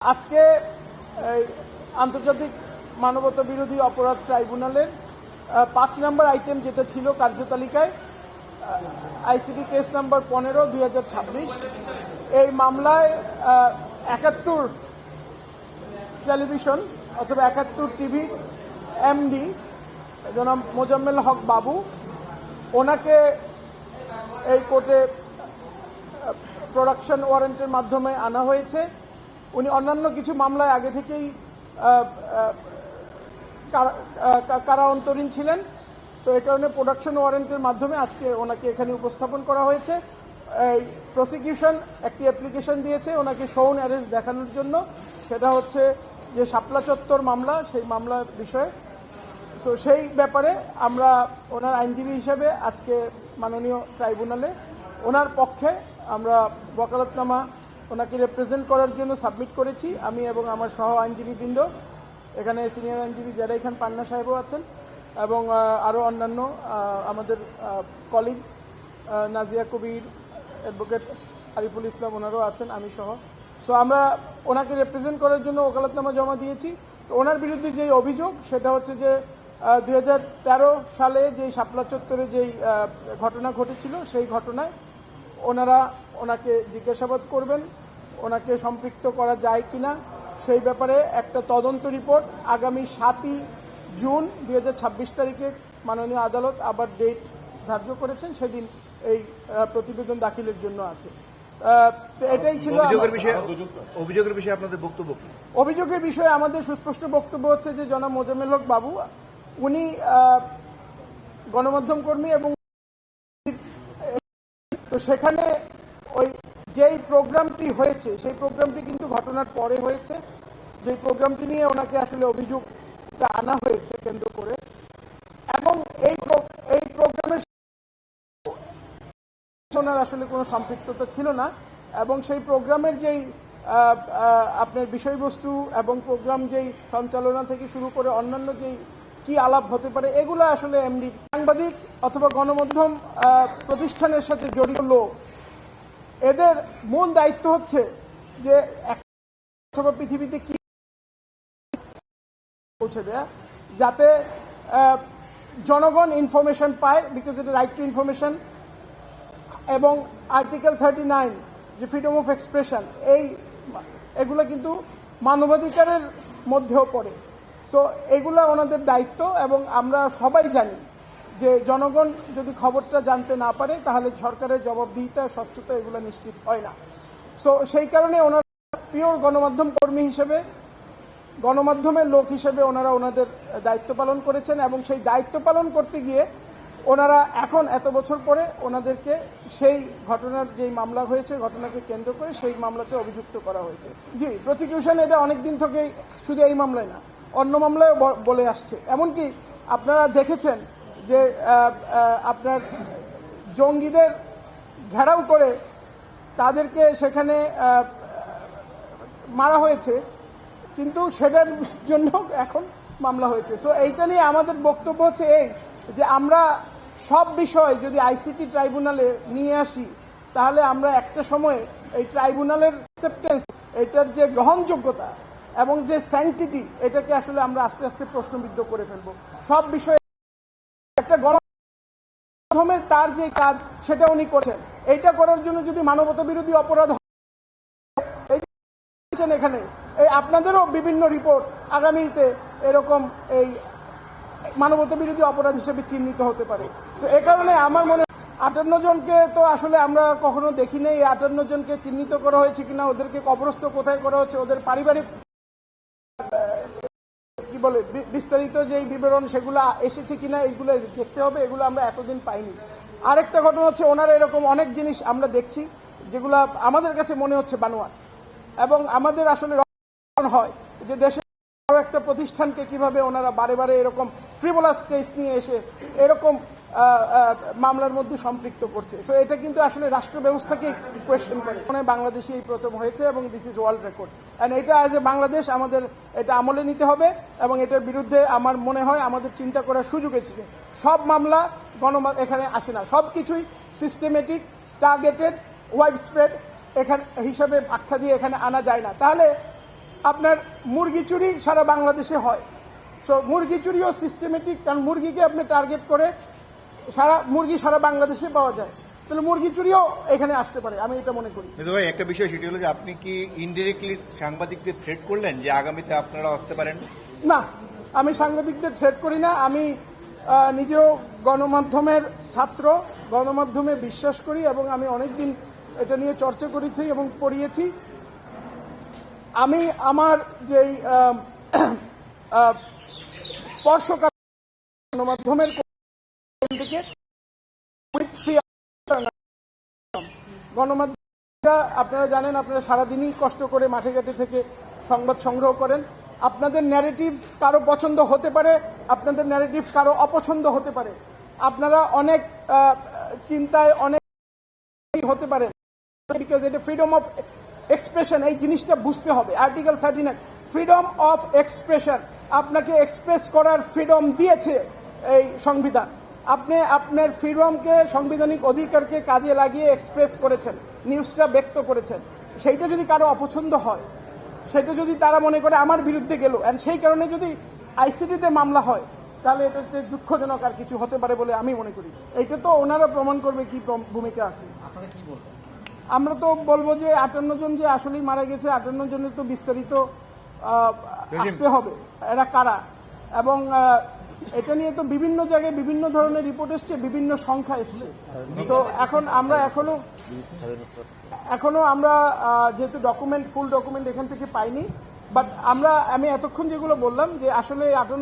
আজকে আন্তর্জাতিক মানবতা বিরোধী অপরাধ ট্রাইব্যুনালের ৫ নম্বর আইটেম যেটা ছিল কার্যতালিকায় আইসিটি কেস নাম্বার 15/2026 এই মামলায় ৭১ টেলিভিশন অথবা ৭১ টিভি এমডি জনাব মোজাম্মেল হক বাবু ওনাকে এই কোর্টে প্রোডাকশন ওয়ারেন্টের মাধ্যমে আনা হয়েছে। উনি অন্যান্য কিছু মামলায় আগে থেকেই কারা অন্তরীণ ছিলেন, তো এই কারণে প্রোডাকশন ওয়ারেন্টের মাধ্যমে আজকে ওনাকে এখানে উপস্থাপন করা হয়েছে। এই প্রসিকিউশন একটি অ্যাপ্লিকেশন দিয়েছে ওনাকে শোন অ্যারেস্ট দেখানোর জন্য, সেটা হচ্ছে যে শাপলা চত্বর মামলা, সেই মামলার বিষয়ে। তো সেই ব্যাপারে আমরা ওনার আইনজীবী হিসেবে আজকে মাননীয় ট্রাইব্যুনালে ওনার পক্ষে আমরা ওয়াকালতনামা ওনাকে রিপ্রেজেন্ট করার জন্য সাবমিট করেছি, আমি এবং আমার সহ আইনজীবীবৃন্দ, এখানে সিনিয়র আইনজীবী যারা এখানে পান্না সাহেবও আছেন এবং আরও অন্যান্য আমাদের কলিগস নাজিয়া কবির, অ্যাডভোকেট আরিফুল ইসলাম ওনারাও আছেন, আমি সহ। সো আমরা ওনাকে রিপ্রেজেন্ট করার জন্য ওকালতনামা জমা দিয়েছি। তো ওনার বিরুদ্ধে যে অভিযোগ সেটা হচ্ছে যে 2013 সালে যে শাপলা চত্বরে যেই ঘটনা ঘটেছিল সেই ঘটনায় ওনাকে জিজ্ঞাসাবাদ করবেন, ওনাকে সম্পৃক্ত করা যায় কিনা সেই ব্যাপারে একটা তদন্ত রিপোর্ট আগামী 7 জুন 2026 তারিখে মাননীয় আদালত আবার ডেট ধার্য করেছেন, সেদিন এই প্রতিবেদন দাখিলের জন্য আছে। এটাই ছিল অভিযোগের বিষয়ে আপনাদের বক্তব্য। অভিযোগের বিষয়ে আমাদের সুস্পষ্ট বক্তব্য হচ্ছে যে জনাব মোজাম্মেল হক বাবু উনি গণমাধ্যম কর্মী এবং তো সেখানে ওই যেই প্রোগ্রামটি হয়েছে সেই প্রোগ্রামটি কিন্তু ঘটনার পরে হয়েছে, যে প্রোগ্রামটি নিয়ে ওনাকে আসলে অভিযোগটা আনা হয়েছে কেন্দ্র করে, এবং এই প্রোগ্রামের ওনার আসলে কোনো সম্পৃক্ততা ছিল না, এবং সেই প্রোগ্রামের যেই আপনার বিষয়বস্তু এবং প্রোগ্রাম যেই সঞ্চালনা থেকে শুরু করে অন্যান্য যেই কি আলাপ হতে পারে এগুলো আসলে এমনি সাংবাদিক অথবা গণমাধ্যম প্রতিষ্ঠানের সাথে জড়িত লোক, এদের মূল দায়িত্ব হচ্ছে যে অথবা পৃথিবীতে কি পৌঁছে দেয়া, যাতে জনগণ ইনফরমেশন পায়, বিকজ এটা রাইট টু ইনফরমেশন, এবং আর্টিকেল 39 যে ফ্রিডম অফ এক্সপ্রেশন এগুলো কিন্তু মানবাধিকারের মধ্যেও পড়ে। সো এগুলা ওনাদের দায়িত্ব, এবং আমরা সবাই জানি যে জনগণ যদি খবরটা জানতে না পারে তাহলে সরকারের জবাবদিহিতা স্বচ্ছতা এগুলো নিশ্চিত হয় না। সো সেই কারণে ওনারা পিওর গণমাধ্যম কর্মী হিসেবে, গণমাধ্যমের লোক হিসেবে ওনারা ওনাদের দায়িত্ব পালন করেছেন, এবং সেই দায়িত্ব পালন করতে গিয়ে ওনারা এখন এত বছর পরে ওনাদেরকে সেই ঘটনার যেই মামলা হয়েছে ঘটনাকে কেন্দ্র করে সেই মামলাতে অভিযুক্ত করা হয়েছে। জি, প্রসিকিউশন এটা অনেকদিন থেকেই, শুধু এই মামলায় না অন্য মামলায় বলে আসছে। এমনকি আপনারা দেখেছেন যে আপনার জঙ্গিদের ঘেরাও করে তাদেরকে সেখানে মারা হয়েছে, কিন্তু সেটার জন্য এখন মামলা হয়েছে। সো এইটা নিয়ে আমাদের বক্তব্য হচ্ছে এই যে আমরা সব বিষয় যদি আইসিটি ট্রাইব্যুনালে নিয়ে আসি তাহলে আমরা একটা সময়ে এই ট্রাইব্যুনালের অ্যাকসেপ্টেন্স, এটার যে গ্রহণযোগ্যতা এবং যে স্যাংটিটি, এটাকে আসলে আমরা আস্তে আস্তে প্রশ্নবিদ্ধ করে ফেলবো। সব বিষয়ে একটা গণমাধ্যমে তার যে কাজ সেটা উনি করছেন, এইটা করার জন্য যদি মানবতা বিরোধী অপরাধ এখানে এই আপনাদেরও বিভিন্ন রিপোর্ট আগামীতে এরকম এই মানবতা বিরোধী অপরাধ হিসেবে চিহ্নিত হতে পারে। তো এ কারণে আমার মনে 58 জনকে তো আসলে আমরা কখনো দেখি নেই, 58 জনকে চিহ্নিত করা হয়েছে কিনা, ওদেরকে কবরস্থ কোথায় করা হচ্ছে, ওদের পারিবারিক কি বলে বিস্তারিত যে বিবরণ সেগুলো এসেছে কিনা এগুলো দেখতে হবে, এগুলো আমরা এতদিন পাইনি। আরেকটা ঘটনা হচ্ছে ওনারা এরকম অনেক জিনিস আমরা দেখছি যেগুলো আমাদের কাছে মনে হচ্ছে বানোয়াট, এবং আমাদের আসলে হয় যে দেশে একটা প্রতিষ্ঠানকে কিভাবে ওনারা বারে বারে এরকম ফ্রিভোলাস কেস নিয়ে এসে এরকম মামলার মধ্যে সম্পৃক্ত করছে। সো এটা কিন্তু আসলে রাষ্ট্র ব্যবস্থাকে কোয়েশ্চেন করে। বাংলাদেশে এই প্রথম হয়েছে এবং this is world record, and এটা আজ এ বাংলাদেশ আমাদের এটা আমলে নিতে হবে, এবং এটার বিরুদ্ধে আমার মনে হয় আমাদের চিন্তা করার সুযোগ এসেছে। সব মামলা এখানে আসে না, সবকিছুই সিস্টেমেটিক, টার্গেটেড, ওয়াইড স্প্রেড এখানে হিসাবে আখ্যা দিয়ে এখানে আনা যায় না। তাহলে আপনার মুরগি চুরি সারা বাংলাদেশে হয়। সো মুরগি চুরিও সিস্টেমেটিক, কারণ মুরগিকে আপনি টার্গেট করে মুরগি সারা বাংলাদেশে পাওয়া যায়, তাহলে মুরগি চুরিও এখানে আসতে পারে, আমি এটা মনে করি। কিন্তু ভাই একটা বিষয় সেটি হলো যে আপনি কি ইনডিরেক্টলি সাংবাদিকদের থ্রেট করলেন যে আগামীতে আপনারা আসতে পারেন? না, আমি সাংবাদিকদের থ্রেট করি না। আমি নিজেও গণমাধ্যমের ছাত্র, গণমাধ্যমে বিশ্বাস করি এবং আমি অনেকদিন এটা নিয়ে চর্চা করেছি এবং পড়িয়েছি। আমি আমার যেই স্পর্শকাতর গণমাধ্যমের দিকে গণমাধ্যমটা আপনারা জানেন, আপনারা সারাদিনই কষ্ট করে মাঠে ঘাটে থেকে সংবাদ সংগ্রহ করেন। আপনাদের ন্যারেটিভ কারো পছন্দ হতে পারে, আপনাদের ন্যারেটিভ কারো অপছন্দ হতে পারে, আপনারা অনেক চিন্তায় অনেক হতে পারে, বিকজ এটা ফ্রিডম অফ এক্সপ্রেশন, এই জিনিসটা বুঝতে হবে। আর্টিকেল 39 ফ্রিডম অফ এক্সপ্রেশন, আপনাকে এক্সপ্রেস করার ফ্রিডম দিয়েছে এই সংবিধান। আপনি আপনার ফ্রিডমকে, সাংবিধানিক অধিকারকে কাজে লাগিয়ে এক্সপ্রেস করেছেন, নিউজটা ব্যক্ত করেছেন। সেইটা যদি কারো অপছন্দ হয়, সেটা যদি তারা মনে করে আমার বিরুদ্ধে গেল, অ্যান্ড সেই কারণে যদি আইসিটিতে মামলা হয়, তাহলে এটা হচ্ছে দুঃখজনক আর কিছু হতে পারে বলে আমি মনে করি। এইটা তো ওনারা প্রমাণ করবে কি ভূমিকা আছে। আমরা তো বলবো যে 58 জন যে আসলেই মারা গেছে, 58 জনের তো বিস্তারিত আসতে হবে, এরা কারা, এবং এটা নিয়ে তো বিভিন্ন জায়গায় বিভিন্ন ধরনের রিপোর্ট এসছে, বিভিন্ন সংখ্যা এসছে। তো এখন আমরা এখনো আমরা যেহেতু ফুল ডকুমেন্ট এখান থেকে পাইনি, বাট আমি এতক্ষণ যেগুলো বললাম যে আসলে 58